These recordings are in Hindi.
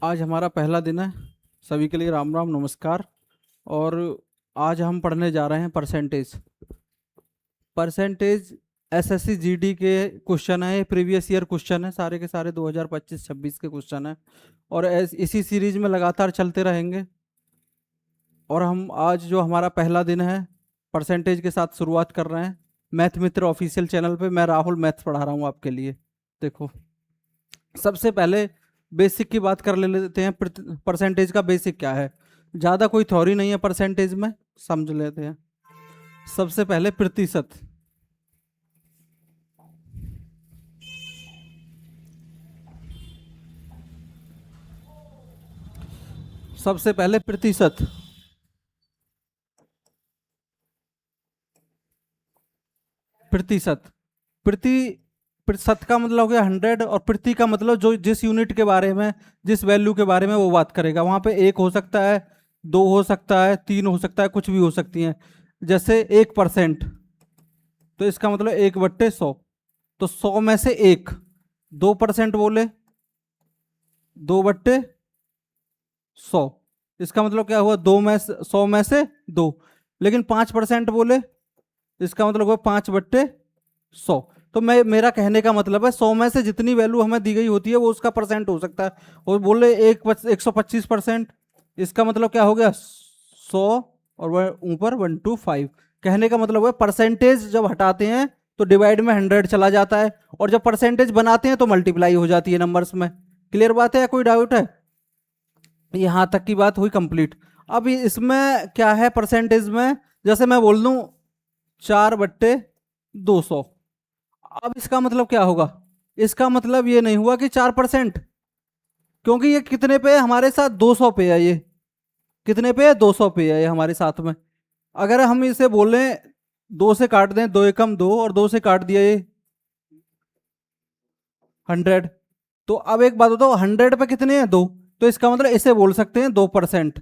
आज हमारा पहला दिन है। सभी के लिए राम राम नमस्कार। और आज हम पढ़ने जा रहे हैं परसेंटेज। परसेंटेज एसएससी जीडी के क्वेश्चन है, प्रीवियस ईयर क्वेश्चन है, सारे के सारे 2025-26 के क्वेश्चन है। और इसी सीरीज में लगातार चलते रहेंगे। और हम आज जो हमारा पहला दिन है परसेंटेज के साथ शुरुआत कर रहे हैं। मैथ मित्र ऑफिशियल चैनल पे मैं राहुल मैथ पढ़ा रहा हूँ आपके लिए। देखो, सबसे पहले बेसिक की बात कर लेते हैं। परसेंटेज का बेसिक क्या है, ज़्यादा कोई थ्योरी नहीं है परसेंटेज में, समझ लेते हैं। सबसे पहले प्रतिशत। सबसे पहले प्रतिशत। प्रतिशत प्रति प्रतिशत का मतलब हो गया 100, और प्रति का मतलब जो जिस यूनिट के बारे में, जिस वैल्यू के बारे में वो बात करेगा। वहां पे 1 हो सकता है, 2 हो सकता है, 3 हो सकता है, कुछ भी हो सकती है। जैसे 1%, तो इसका मतलब 1/100। तो 100 में से 1, 2% बोले, 2/100। इसका मतलब क्या हुआ, 100 में से 2। लेकिन 5% बोले, इसका मतलब हुआ 5/100। तो मेरा कहने का मतलब है 100 में से जितनी वैल्यू हमें दी गई होती है वो उसका परसेंट हो सकता है। और बोले 125%, इसका मतलब क्या हो गया, 100 और ऊपर 125। कहने का मतलब है परसेंटेज जब हटाते हैं तो डिवाइड में 100 चला जाता है, और जब परसेंटेज बनाते हैं तो मल्टीप्लाई हो जाती है नंबर्स में। क्लियर बात है या कोई डाउट है? यहां तक की बात हुई कंप्लीट। अब इसमें क्या है परसेंटेज में, जैसे मैं बोल दूं 4/200। अब इसका मतलब क्या होगा, इसका मतलब ये नहीं हुआ कि 4%, क्योंकि ये कितने पे है हमारे साथ, 200 पे है। ये कितने पे है, 200 पे है ये हमारे साथ में। अगर हम इसे बोलें 2 से काट दें, 2 एकम 2, और 2 से काट दिया ये 100। तो अब एक बात बताओ, 100 पे कितने हैं, 2। तो इसका मतलब इसे बोल सकते हैं 2%।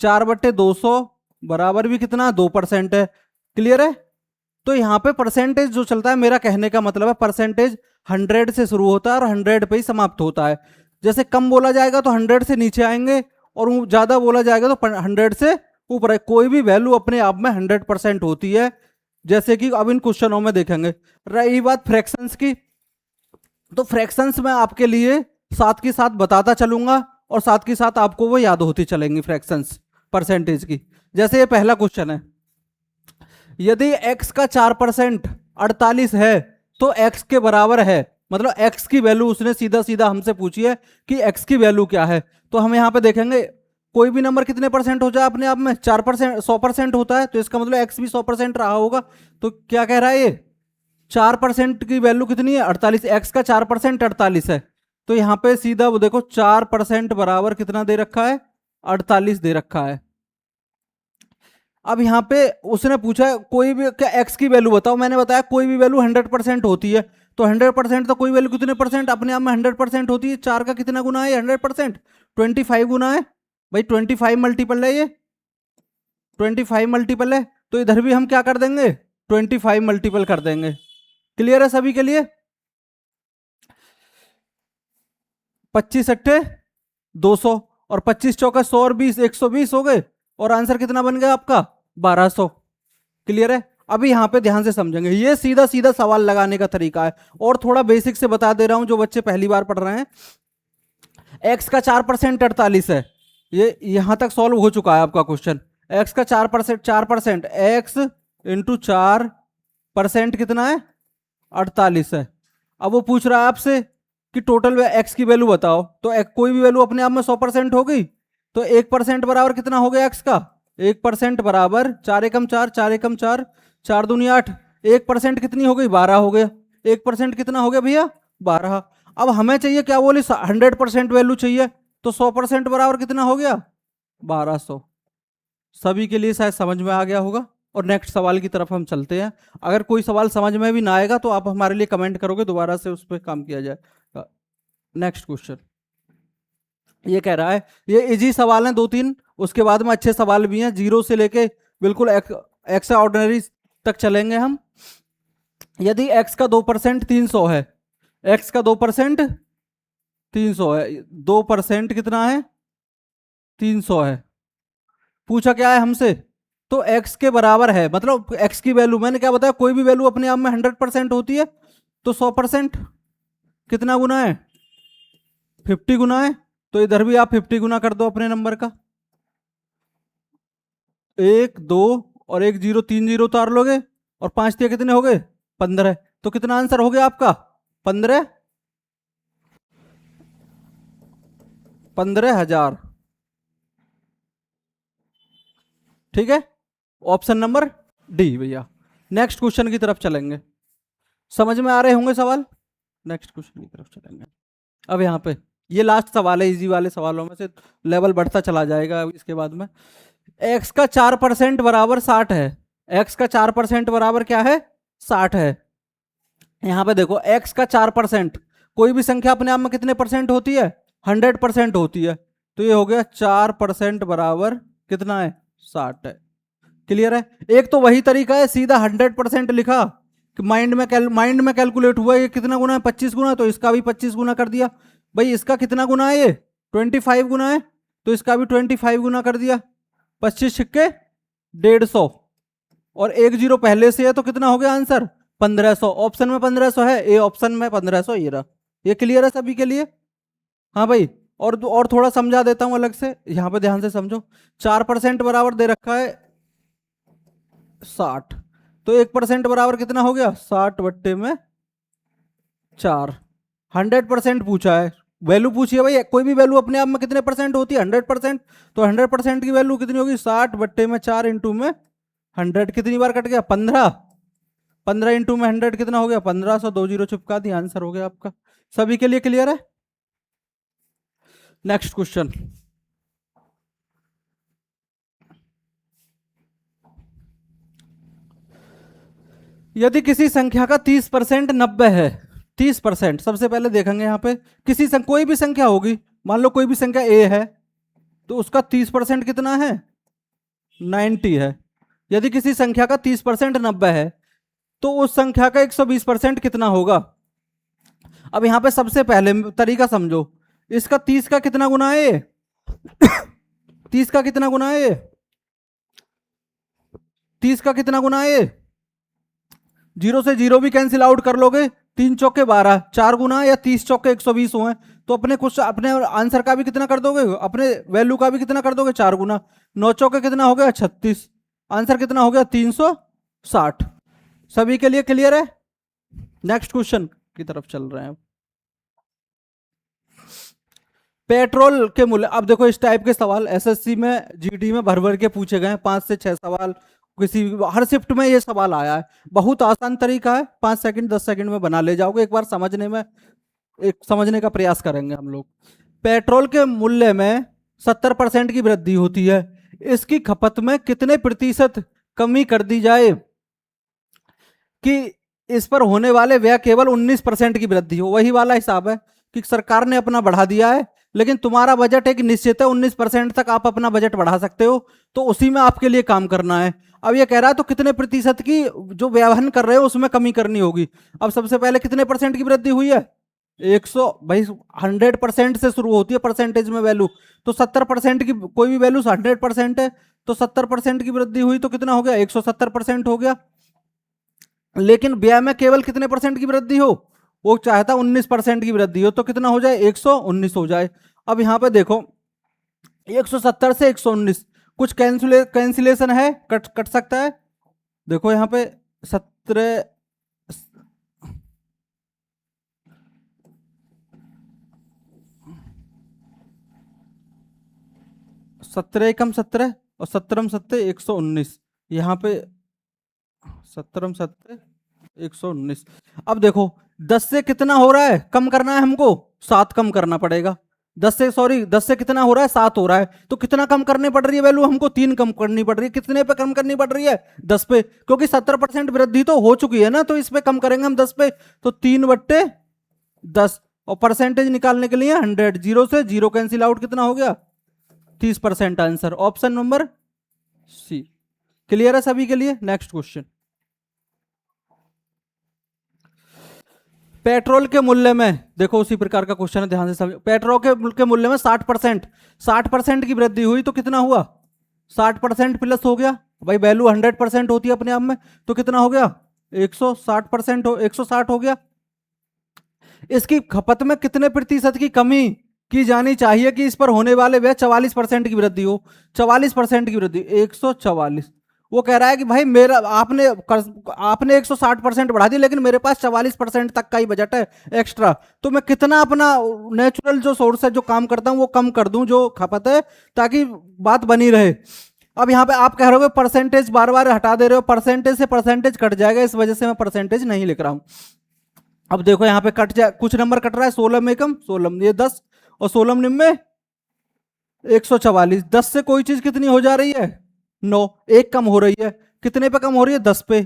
4/200 बराबर भी कितना, 2% है। क्लियर है? तो यहाँ पे परसेंटेज जो चलता है, मेरा कहने का मतलब है परसेंटेज 100 से शुरू होता है और 100 पे ही समाप्त होता है। जैसे कम बोला जाएगा तो 100 से नीचे आएंगे, और ज्यादा बोला जाएगा तो 100 से ऊपर है। कोई भी वैल्यू अपने आप में 100% होती है, जैसे कि अब इन क्वेश्चनों में देखेंगे। रही बात फ्रैक्शंस की, तो फ्रैक्शंस में आपके लिए साथ के साथ बताता चलूंगा, और साथ के साथ आपको वो याद होती चलेंगी फ्रैक्शंस परसेंटेज की। जैसे ये पहला क्वेश्चन है, यदि x का 4% 48 है तो x के बराबर है। मतलब x की वैल्यू उसने सीधा सीधा हमसे पूछी है कि x की वैल्यू क्या है। तो हम यहां पे देखेंगे, कोई भी नंबर कितने परसेंट हो जाए अपने आप में, 4%, 100% होता है, तो इसका मतलब x भी 100% रहा होगा। तो क्या कह रहा है ये, 4% की वैल्यू कितनी है, 48। एक्स का 4% 48 है। तो यहां पे सीधा वो देखो, 4% बराबर कितना दे रखा है, 48 दे रखा है। अब यहाँ पे उसने पूछा है कोई भी क्या एक्स की वैल्यू बताओ, मैंने बताया कोई भी वैल्यू 100% होती है। तो 100% तो कोई वैल्यू कितने परसेंट अपने आप में 100% होती है। 4 का कितना गुना है 100%, 25 गुना है भाई, 25 मल्टीपल है ये, 25 मल्टीपल है। तो इधर भी हम क्या कर देंगे, 25 मल्टीपल कर देंगे। क्लियर है सभी के लिए? 25 अट्ठे 200, और 25 चौका 100, और 20 120 हो गए, और आंसर कितना बन गया आपका, 1200। क्लियर है? अभी यहां पे ध्यान से समझेंगे, ये सीधा सीधा सवाल लगाने का तरीका है। और थोड़ा बेसिक से बता दे रहा हूं जो बच्चे पहली बार पढ़ रहे हैं। एक्स का 4% 48 है, ये यहां तक सॉल्व हो चुका है आपका क्वेश्चन। एक्स का 4% एक्स इंटू 4% कितना है, 48 है। अब वो पूछ रहा है आपसे कि टोटल एक्स की वैल्यू बताओ, तो कोई भी वैल्यू अपने आप में 100% होगी। तो 1% बराबर कितना हो गया एक्स का, 1% बराबर 4 एकम 4, 4 एकम 4, 4 दूनी 8। 1% कितनी हो गई, 12 हो गया। 1% कितना हो गया भैया, 12। अब हमें चाहिए क्या बोले, 100% वैल्यू चाहिए। तो 100% बराबर कितना हो गया, 1200। सभी के लिए शायद समझ में आ गया होगा। और नेक्स्ट सवाल की तरफ हम चलते हैं। अगर कोई सवाल समझ में भी ना आएगा तो आप हमारे लिए कमेंट करोगे, दोबारा से उस पर काम किया जाए। नेक्स्ट क्वेश्चन ये कह रहा है, ये इजी सवाल हैं 2-3, उसके बाद में अच्छे सवाल भी हैं, जीरो से लेके बिल्कुल एक्स्ट्रा ऑर्डिनरी तक चलेंगे हम। यदि x का 2% 300 है, x का 2% 300 है। 2% कितना है? 300 है। पूछा क्या है हमसे? तो x के बराबर है, मतलब x की वैल्यू, मैंने क्या बताया, कोई भी वैल्यू अपने आप में 100% होती है, तो 100% कितना गुना है? 50 गुना है। तो इधर भी आप 50 गुना कर दो अपने नंबर का। 1 2 और 1 0, 3 0 उतार लोगे, और 5 कितने हो गए? 15। तो कितना आंसर हो गया आपका? 15, 15,000। ठीक है, ऑप्शन नंबर डी भैया। नेक्स्ट क्वेश्चन की तरफ चलेंगे। समझ में आ रहे होंगे सवाल? नेक्स्ट क्वेश्चन की तरफ चलेंगे। अब यहाँ पे ये लास्ट सवाल है, इजी वाले सवालों में से लेवल बढ़ता चला जाएगा इसके बाद में। x का 4% बराबर 60 है। x का 4% बराबर क्या है? 60 है। यहाँ पे देखो, x का 4%, कोई भी संख्या अपने आप में कितने परसेंट होती है? 100% होती है। तो ये हो गया 4% बराबर कितना है? 60 है। क्लियर है? एक तो वही तरीका है, सीधा 100% लिखा कि माइंड में कैलकुलेट हुआ, ये कितना गुना है? 25 गुना, तो इसका भी 25 गुना कर दिया। भाई इसका कितना गुना है? ये 25 गुना है, तो इसका भी 25 गुना कर दिया। 25 छिक्के 150, और 1 0 पहले से है, तो कितना हो गया आंसर? 1500। ऑप्शन में 1500 है, ए ऑप्शन में 1500 ये रहा। ये क्लियर है सभी के लिए? हाँ भाई। और थोड़ा समझा देता हूं अलग से, यहां पे ध्यान से समझो। 4% बराबर दे रखा है 60, तो 1% बराबर कितना हो गया? 60/4। 100% पूछा है, वैल्यू पूछी है भाई, कोई भी वैल्यू अपने आप में कितने परसेंट होती है? 100%। तो 100% की वैल्यू कितनी होगी? 60/4 इंटू में 100। कितनी बार कट गया? 15। 15 इंटू में 100 कितना हो गया? 1500। 2 0 चिपका दिया, आंसर हो गया आपका। सभी के लिए क्लियर है? Next question. यदि किसी संख्या का 30% 90 है, 30%, सबसे पहले देखेंगे यहाँ पे, कोई भी संख्या होगी, मान लो कोई भी संख्या a है, तो उसका 30% कितना है? 90 है। यदि किसी संख्या का 30% 90 है, तो उस संख्या का 120% कितना होगा? अब यहाँ पे सबसे पहले तरीका समझो, इसका 30 का कितना गुना है ये? 30 का कितना गुना है ये? 30 का कितना गुना है ये? 0 से 0 भी कैंसिल आउट कर लोगे, 3 चौके 12, 4 गुना, या 30 चौके 120 हुए, तो अपने आंसर का भी कितना कर दोगे? अपने वैल्यू का भी कितना कर दोगे? 4 गुना। 9 चौके कितना हो गया? 36। आंसर कितना हो गया? 360। सभी के लिए क्लियर है? नेक्स्ट क्वेश्चन की तरफ चल रहे हैं। पेट्रोल के मूल्य, अब देखो इस टाइप के सवाल एसएससी में, जीडी में भर भर के पूछे गए, 5 से 6 सवाल किसी हर शिफ्ट में ये सवाल आया है। बहुत आसान तरीका है, 5 सेकंड 10 सेकंड में बना ले जाओगे, एक बार समझने में, एक समझने का प्रयास करेंगे हम लोग। पेट्रोल के मूल्य में 70% की वृद्धि होती है, इसकी खपत में कितने प्रतिशत कमी कर दी जाए कि इस पर होने वाले व्यय केवल 19% की वृद्धि हो? वही वाला हिसाब है कि सरकार ने अपना बढ़ा दिया है, लेकिन तुम्हारा बजट एक निश्चित है, 19% तक आप अपना बजट बढ़ा सकते हो, तो उसी में आपके लिए काम करना है। अब ये कह रहा है तो कितने प्रतिशत की जो व्यवहन कर रहे हो उसमें कमी करनी होगी। अब सबसे पहले कितने परसेंट की वृद्धि हुई है? 100, भाई 100% से शुरू होती है परसेंटेज में वैल्यू, तो 70% की कोई भी वैल्यू 100% है, तो 70% की वृद्धि हुई, तो कितना हो गया? 170% हो गया। लेकिन व्यय में केवल कितने परसेंट की वृद्धि हो? वो चाहता 19% की वृद्धि हो, तो कितना हो जाए? 119 हो जाए। अब यहां पे देखो, 170 से 119 कुछ कैंसिलेशन है, कट कट सकता है। देखो यहां पे 17, 17 एकम 17 और 17 सत्ते 119, यहाँ पे 17 सत्ते 119। अब देखो 10 से कितना हो रहा है कम करना है हमको? 7 कम करना पड़ेगा। 10 से कितना हो रहा है? 7 हो रहा है, तो कितना कम करनी पड़ रही है वैल्यू हमको? 3 कम करनी पड़ रही है। कितने पे कम करनी पड़ रही है? 10 पे, क्योंकि 70% वृद्धि तो हो चुकी है ना, तो इस पे कम करेंगे हम 10 पे, तो 3/10। और परसेंटेज निकालने के लिए 100, 0 से 0 कैंसिल आउट, कितना हो गया? 30%। Answer option number C. Clear है सभी के लिए? Next question. पेट्रोल के मूल्य में, देखो उसी प्रकार का क्वेश्चन है, ध्यान से समझो। पेट्रोल के मूल्य में 60%, 60% की वृद्धि हुई तो कितना हुआ? 60% प्लस हो गया भाई, वैल्यू 100% होती है अपने आप में, तो कितना हो गया? 160% 160 हो गया। इसकी खपत में कितने प्रतिशत की कमी की जानी चाहिए कि इस पर होने वाले व्यय 44% की वृद्धि हो? 44% की वृद्धि, 144। वो कह रहा है कि भाई मेरा आपने 160% बढ़ा दी, लेकिन मेरे पास 44% तक का ही बजट है एक्स्ट्रा, तो मैं कितना अपना नेचुरल जो सोर्स है, जो काम करता हूं वो कम कर दूं, जो खपत है, ताकि बात बनी रहे। अब यहाँ पे आप कह रहे हो परसेंटेज बार बार हटा दे रहे हो, परसेंटेज से परसेंटेज कट जाएगा, इस वजह से मैं परसेंटेज नहीं लिख रहा हूं। अब देखो यहाँ पे कट जाए, कुछ नंबर कट रहा है, 16 में कम 16, ये 10 और 16 निम में 144। 10 से कोई चीज कितनी हो जा रही है? 9। एक कम हो रही है, कितने पे कम हो रही है? 10 पे।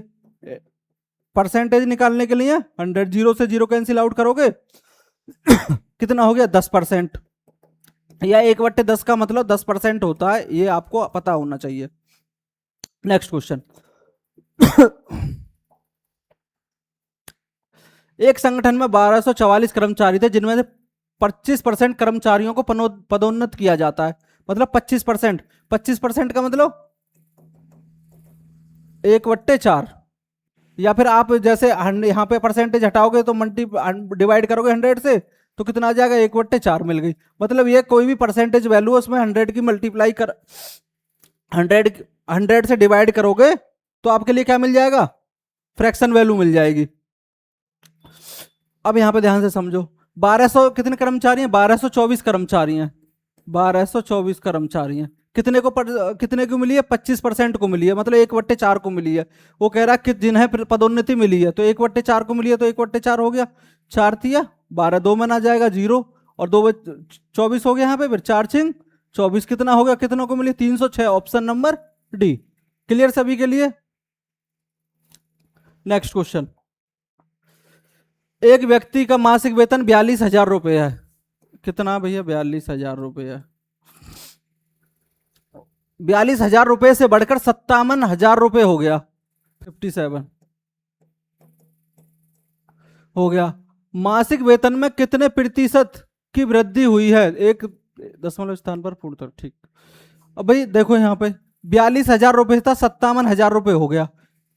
परसेंटेज निकालने के लिए 100, जीरो से जीरो कैंसिल आउट करोगे कितना हो गया? 10%। या 1/10 का मतलब 10% होता है, ये आपको पता होना चाहिए। Next question. एक संगठन में 1244 कर्मचारी थे, जिनमें से 25% कर्मचारियों को पदोन्नत किया जाता है। मतलब 25%, 25% का मतलब 1/4। या फिर आप जैसे यहाँ पे परसेंटेज हटाओगे तो डिवाइड करोगे 100 से, तो कितना आ जाएगा? 1/4 मिल गई। मतलब ये कोई भी परसेंटेज वैल्यू है, उसमें 100 की मल्टीप्लाई कर 100 से डिवाइड करोगे तो आपके लिए क्या मिल जाएगा? फ्रैक्शन वैल्यू मिल जाएगी। अब यहां पे ध्यान से समझो, 1200 कितने कर्मचारी हैं? 1224 कर्मचारी हैं, 1224 कर्मचारी हैं। कितने को मिली है? 25% को मिली है, मतलब 1/4 को मिली है। वो कह रहा है कि जिन्हें पदोन्नति मिली है, तो 1/4 को मिली है, तो 1/4 हो गया। 4 तिया 12, 2 में ना जाएगा 0, और 2 24 हो गया यहाँ पे, फिर 4 छिंग 24, कितना हो गया? कितनों को मिली? 306। Option number D. क्लियर सभी के लिए? Next question. एक व्यक्ति का मासिक वेतन 42,000 रुपये है। कितना भैया? 42,000 रुपये है। 42,000 रुपये से बढ़कर 57,000 रुपये हो गया, 57 हो गया। मासिक वेतन में कितने प्रतिशत की वृद्धि हुई है? एक दशमलव स्थान पर पूर्ण तक, ठीक। अब भाई देखो यहाँ पे 42,000 रुपये था, 57,000 रुपये हो गया,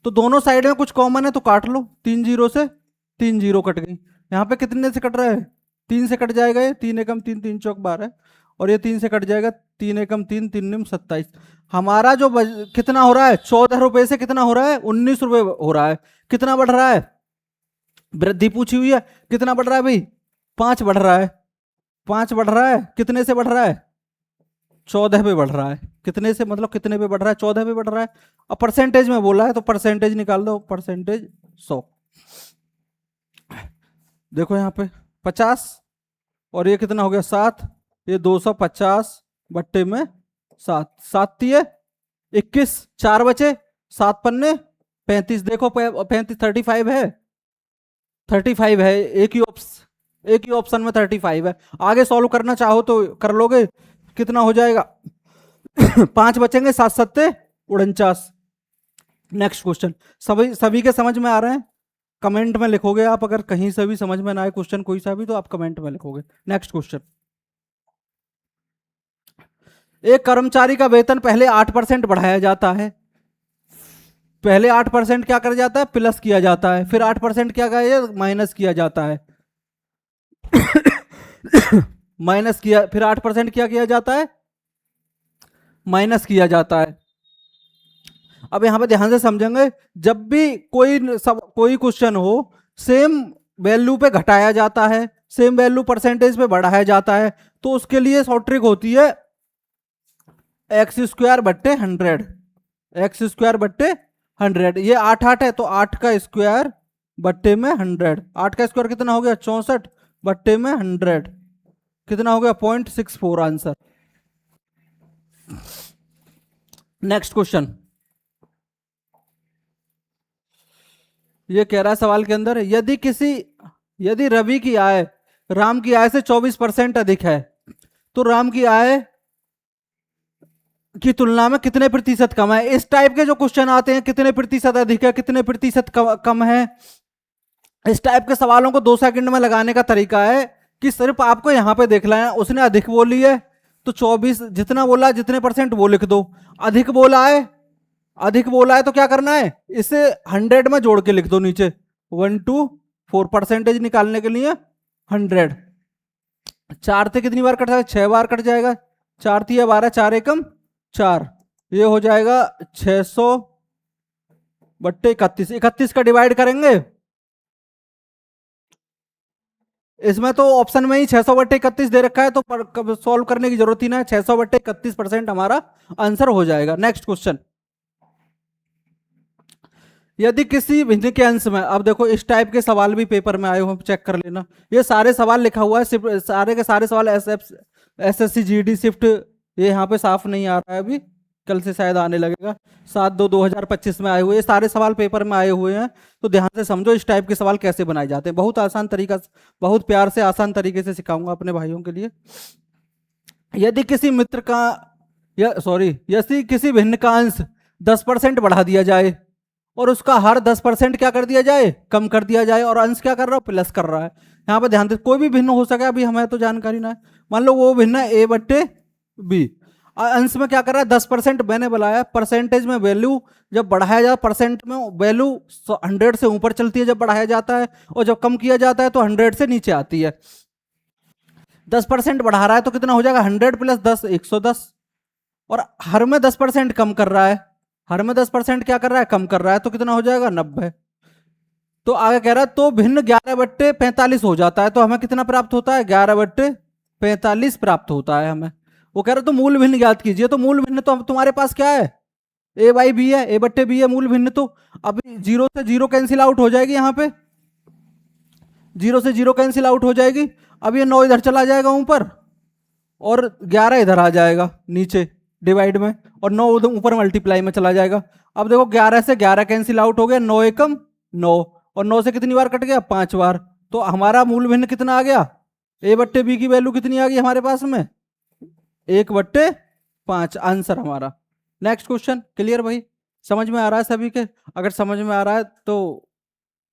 तो दोनों साइड में कुछ कॉमन है तो काट लो। 3 जीरो से 3 जीरो कट गई। यहाँ पे कितने से कट रहा है? 3 से कट जाएगा ये, 3 एकम 3, 3 चौक 12, और ये 3 से कट जाएगा, 3 एकम 3, 3 निम 27। हमारा जो कितना हो रहा है? 14 रुपए से कितना हो रहा है? 19 रुपए हो रहा है। कितना बढ़ रहा है? वृद्धि पूछी हुई है, कितना बढ़ रहा है भाई? 5 बढ़ रहा है। 5 बढ़ रहा है, कितने से बढ़ रहा है? 14 पे बढ़ रहा है। कितने से मतलब कितने पे बढ़ रहा है? 14 पे बढ़ रहा है। अब परसेंटेज में बोला है तो परसेंटेज निकाल दो, परसेंटेज 100। देखो यहाँ पे 50, और ये कितना हो गया? 7, ये 250 बट्टे में 7, 7 तिये 21, 4 बचे, 7 पन्ने 35। देखो 35, 35 है, 35 है, एक ही ऑप्शन में 35 है। आगे सॉल्व करना चाहो तो कर लोगे, कितना हो जाएगा? 5 बचेंगे, 7 सत्ते 49। Next question. सभी के समझ में आ रहे हैं? कमेंट में लिखोगे आप, अगर कहीं से भी समझ में ना आए क्वेश्चन कोई सा भी, तो आप कमेंट में लिखोगे। Next question. एक कर्मचारी का वेतन पहले 8% बढ़ाया जाता है। पहले 8% क्या कर जाता है? प्लस किया जाता है। फिर 8% क्या किया? माइनस किया जाता है। माइनस किया, फिर 8% क्या किया जाता है? माइनस किया जाता है। अब यहां पे ध्यान से समझेंगे, जब भी कोई क्वेश्चन हो, सेम वैल्यू पे घटाया जाता है, सेम वैल्यू परसेंटेज पे बढ़ाया जाता है, तो उसके लिए शॉर्ट ट्रिक होती है x² बट्टे 100, x² बट्टे 100। ये 8 8 है, तो 8 का स्क्वायर बट्टे में 100। 8 का स्क्वायर कितना हो गया? 64 बट्टे में 100, कितना हो गया? 0.64 आंसर। Next question. ये कह रहा है सवाल के अंदर, यदि रवि की आय राम की आय से 24% अधिक है, तो राम की आय की तुलना में कितने प्रतिशत कम है? इस टाइप के जो क्वेश्चन आते हैं, कितने प्रतिशत अधिक है, कितने प्रतिशत कम है, इस टाइप के सवालों को 2 सेकंड में लगाने का तरीका है कि सिर्फ आपको यहां पे देख लेना है, उसने अधिक बोली है तो 24 जितना बोला जितने परसेंट वो लिख दो। अधिक बोला है, अधिक बोला है तो क्या करना है, इसे 100 में जोड़ के लिख दो नीचे। 1 to 4 परसेंटेज निकालने के लिए 100। 4 से कितनी बार कट जाएगा, 6 बार कट जाएगा। 4 × 12, 4 × 1 = 4। ये हो जाएगा 600/31। 31 का डिवाइड करेंगे, इसमें तो ऑप्शन में ही 600/31 दे रखा है तो सॉल्व करने की जरूरत ही ना है। 600/31% हमारा आंसर हो जाएगा। नेक्स्ट क्वेश्चन, यदि किसी भिन्न के अंश में, अब देखो इस टाइप के सवाल भी पेपर में आए हो, चेक कर लेना। ये सारे सवाल लिखा हुआ है, सारे के सारे सवाल SSC GD शिफ्ट, ये यहाँ पे साफ नहीं आ रहा है अभी, कल से शायद आने लगेगा। 7/2/2025 में आए हुए ये सारे सवाल पेपर में आए हुए हैं, तो ध्यान से समझो इस टाइप के सवाल कैसे बनाए जाते हैं। बहुत आसान तरीका, बहुत प्यार से आसान तरीके से सिखाऊंगा अपने भाइयों के लिए। यदि किसी मित्र का यदि किसी भिन्न का अंश 10% बढ़ा दिया जाए और उसका हर 10% क्या कर दिया जाए, कम कर दिया जाए, और अंश क्या कर रहा है, प्लस कर रहा है। यहाँ पे ध्यान दे, कोई भी भिन्न हो सके, अभी हमें तो जानकारी ना है। मान लो वो भिन्न है A/B, अंश में क्या कर रहा है 10%। मैंने बताया परसेंटेज में वैल्यू जब बढ़ाया जाए, परसेंट में वैल्यू 100 से ऊपर चलती है जब बढ़ाया जाता है, और जब कम किया जाता है तो 100 से नीचे आती है। 10% बढ़ा रहा है तो कितना हो जाएगा, 100 + 10 110। और हर में 10% कम कर रहा है, हर में 10% क्या कर रहा है, कम कर रहा है, तो कितना हो जाएगा 90। तो आगे कह रहा है तो भिन्न 11/45 हो जाता है, तो हमें कितना प्राप्त होता है, 11/45 प्राप्त होता है हमें। वो कह रहा है तो मूल भिन्न ज्ञात कीजिए, तो मूल भिन्न तो तुम्हारे पास क्या है, A/B है, A/B है मूल भिन्न। तो अभी 0 से 0 कैंसिल आउट हो जाएगी, यहाँ पे 0 से 0 कैंसिल आउट हो जाएगी। अब ये 9 इधर चला जाएगा ऊपर, और 11 इधर आ जाएगा नीचे डिवाइड में, और 9 उधर ऊपर मल्टीप्लाई में चला जाएगा। अब देखो 11 से 11 कैंसिल आउट हो गया, 9 एकम 9, और 9 से कितनी बार कट गया, 5 बार। तो हमारा मूल भिन्न कितना आ गया, A/B की वैल्यू कितनी आ गई हमारे पास में, 1/5 आंसर हमारा। नेक्स्ट क्वेश्चन, क्लियर भाई, समझ में आ रहा है सभी के? अगर समझ में आ रहा है तो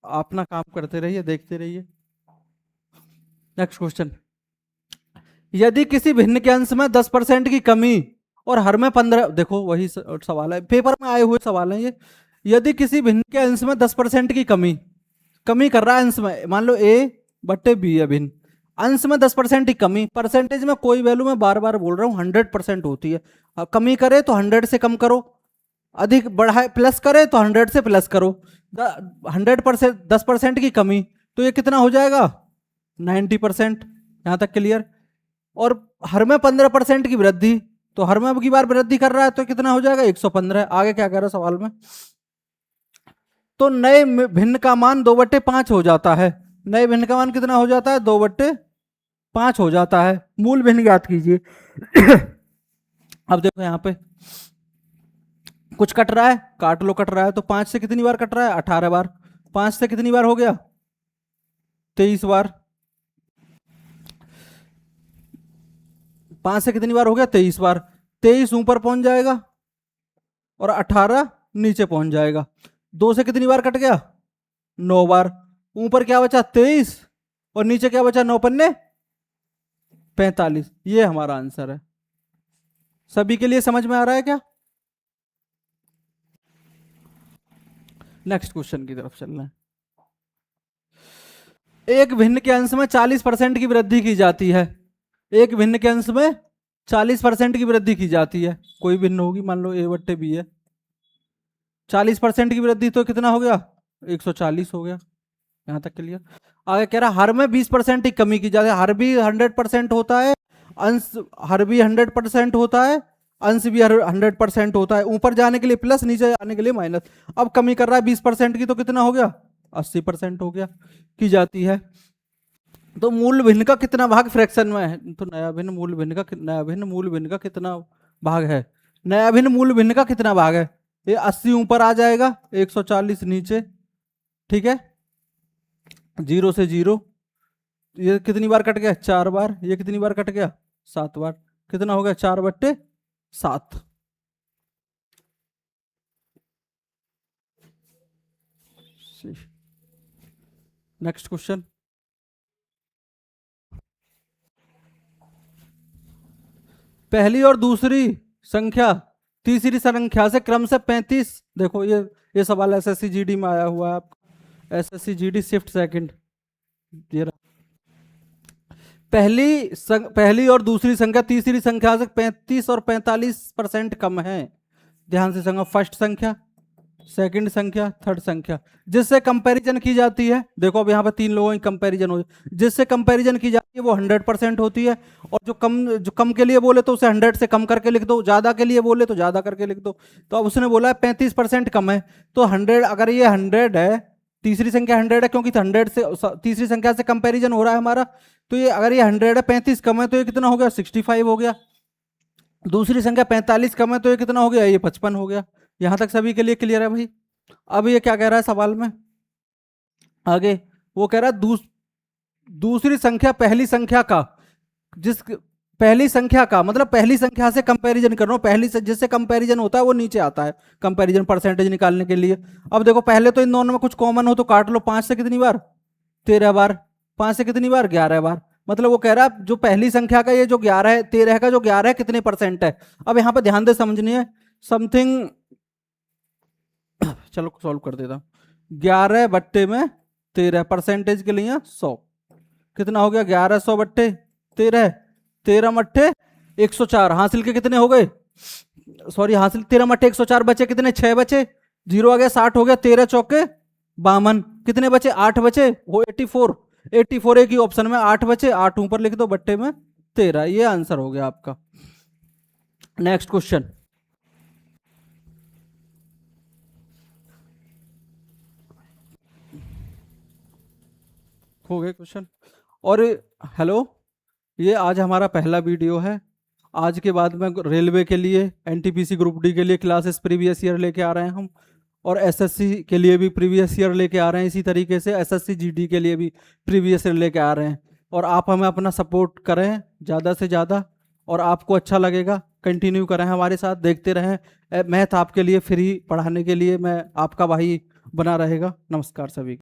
अपना काम करते रहिए, देखते रहिए। नेक्स्ट क्वेश्चन, यदि किसी भिन्न के अंश में 10% की कमी और हर में 15, देखो वही सवाल है, पेपर में आए हुए सवाल है ये। यदि किसी भिन्न के अंश में 10% की कमी कर रहा है अंश में, मान लो A/B है भिन्न, अंश में 10% की कमी, परसेंटेज में कोई वैल्यू मैं बार बार बोल रहा हूँ 100% होती है। कमी करे तो 100 से कम करो, अधिक बढ़ाए प्लस करे तो 100 से प्लस करो। 100%, 10% की कमी, तो ये कितना हो जाएगा 90%। यहाँ तक क्लियर? और हर में 15% की वृद्धि, तो हर में अब की बार वृद्धि कर रहा है तो कितना हो जाएगा 115। आगे क्या कह रहा है सवाल में, तो नए भिन्न का मान 2/5 हो जाता है। नए भिन्न का मान कितना हो जाता है, 2/5 हो जाता है। मूल भिन्न ज्ञात कीजिए। अब देखो यहाँ पे कुछ कट रहा है, काट लो, कट रहा है तो 5 से कितनी बार कट रहा है, 18 बार। 5 से कितनी बार हो गया, 23 बार। 5 से कितनी बार हो गया, 23 बार। 23 ऊपर पहुंच जाएगा और 18 नीचे पहुंच जाएगा। 2 से कितनी बार कट गया, 9 बार। ऊपर क्या बचा 23, और नीचे क्या बचा 9×5 = 45। ये हमारा आंसर है। सभी के लिए समझ में आ रहा है क्या? नेक्स्ट क्वेश्चन की तरफ चलना है। एक भिन्न के अंश में 40% की वृद्धि की जाती है। एक भिन्न के अंश में 40% की वृद्धि की जाती है। कोई भिन्न होगी, मान लो A/B है, 40% की वृद्धि तो कितना हो गया, 140 हो गया। यहां तक क्लियर? आगे कह रहा हर में 20% की कमी की जाती है। हर भी 100% होता है, अंश हर भी 100% होता है, अंश भी 100% होता है। ऊपर जाने के लिए प्लस, नीचे जाने के लिए माइनस। अब कमी कर रहा है 20% की, तो कितना हो गया 80% हो गया, की जाती है। तो मूल भिन्न का कितना भाग फ्रैक्शन में है, तो नया भिन्न मूल भिन्न का कितना भाग है, नया भिन्न मूल भिन्न का कितना भाग है। ये 80 ऊपर आ जाएगा, 140 नीचे, ठीक है। 0 से 0, ये कितनी बार कट गया, 4 बार। ये कितनी बार कट गया, 7 बार। कितना हो गया, 4/7। नेक्स्ट क्वेश्चन, पहली और दूसरी संख्या तीसरी संख्या से क्रम से 35, देखो ये सवाल एसएससी जीडी में आया हुआ है आपका, एसएससी जीडी शिफ्ट सेकंड। ये रहा। पहली और दूसरी संख्या तीसरी संख्या से 35 और 45% कम है। ध्यान से संख्या, फर्स्ट संख्या, सेकंड संख्या, थर्ड संख्या, जिससे कंपैरिजन की जाती है। देखो अब यहाँ पे तीन लोगों की कंपैरिजन हो, जिससे कंपैरिजन की जाती है वो 100% होती है। और जो कम के लिए बोले तो उसे 100 से कम करके लिख दो, ज्यादा के लिए बोले तो ज्यादा करके लिख दो। तो अब उसने बोला है 35% कम है, तो 100, अगर ये 100 है, तीसरी संख्या 100 है क्योंकि 100 से तीसरी संख्या से कंपेरिजन हो रहा है हमारा, तो ये अगर ये 100 है, 35 कम है, तो ये कितना हो गया, 65 हो गया। दूसरी संख्या 45 कम है, तो ये कितना हो गया, ये 55 हो गया। यहां तक सभी के लिए क्लियर है भाई। अब ये क्या कह रहा है सवाल में आगे, वो कह रहा है दूसरी संख्या पहली संख्या का, पहली संख्या का मतलब पहली संख्या से कंपैरिजन कर रहा हूं, पहली से जिससे कंपैरिजन होता है वो नीचे आता है कंपैरिजन परसेंटेज निकालने के लिए। अब देखो पहले तो इन दोनों में कुछ कॉमन हो तो काट लो, 5 से कितनी बार, 13 बार, 5 से कितनी बार, 11 बार। मतलब वो कह रहा है जो पहली संख्या का ये जो 11 है, 13 का जो 11 है कितने परसेंट है। अब यहां पर ध्यान दे समझनी है समथिंग, चलो सॉल्व कर देता हूं। 11 बट्टे में 13 परसेंटेज के लिए 100, कितना हो गया, 1100 बट्टे 13, 13 मट्ठे 104, हासिल के कितने हो गए, सॉरी हासिल 13 मट्ठे 104, बचे कितने, 6 बचे, 0 आ गया, 60 हो गया, 13 चौके 52, कितने बचे, 8 बचे, वो 84, 84 एक ही ऑप्शन में 8 बचे, 8 ऊपर लिख दो बट्टे में 13, ये आंसर हो गया आपका। नेक्स्ट क्वेश्चन, हो गए क्वेश्चन। और हेलो, ये आज हमारा पहला वीडियो है। आज के बाद में रेलवे के लिए, एनटीपीसी ग्रुप डी के लिए क्लासेस प्रीवियस ईयर लेके आ रहे हैं हम, और एसएससी के लिए भी प्रीवियस ईयर लेके आ रहे हैं, इसी तरीके से एसएससी जीडी के लिए भी प्रीवियस ईयर लेके आ रहे हैं। और आप हमें अपना सपोर्ट करें ज़्यादा से ज़्यादा, और आपको अच्छा लगेगा कंटिन्यू करें हमारे साथ, देखते रहें। मैथ आपके लिए फ्री पढ़ाने के लिए मैं आपका भाई बना रहेगा। नमस्कार सभी।